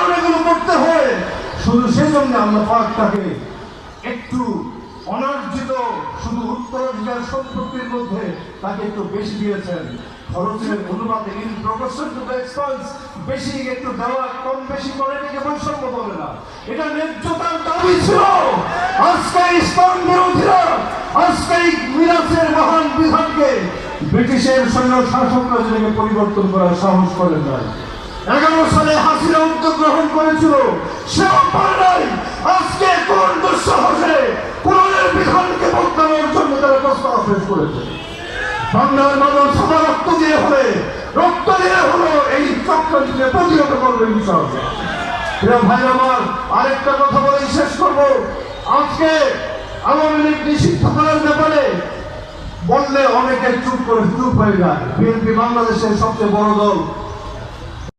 কারণ এগুলো করতে হয়? শুধু সেজন্য আমরা পাকটাকে একটু অনার্জিত শুধু উত্তরাধিকার সম্পত্তির মধ্যে তাকে একটু বেশি দিয়েছেন। খরচের অনুপাতে in proportion to the expense বেশি একটু দেওয়া কম বেশি করে এটাকে বৈষম্য বলে না, এটা ন্যায্যতার দাবি ছিল। আজকে ইসলাম বিরোধীরা আজকে এই মিরাজের মহান বিধানকে ব্রিটিশের সৈন্য শাসকরা যেটাকে পরিবর্তন করার সাহস করেন নাই। 11 সালে হাসিনা উদ্যোগ গ্রহণ করেছিল, সেও পারে নাই। আজকে কোন দুঃসাহসে কোরআনের বিধানকে বদলানোর জন্য তারা প্রস্তাব পেশ করেছে। বাংলার মানুষ সবার রক্ত দিয়ে হলো এই চক্রান্তে প্রতিহত করবে ইনশাআল্লাহ। প্রিয় ভাই আমার, আরেকটা কথা বলেই শেষ করবো। আজকে আওয়ামী লীগ নিষিদ্ধ করার ব্যাপারে বললে অনেকে চুপ হয়ে যায়। বিএনপি বাংলাদেশের সবচেয়ে বড় দল,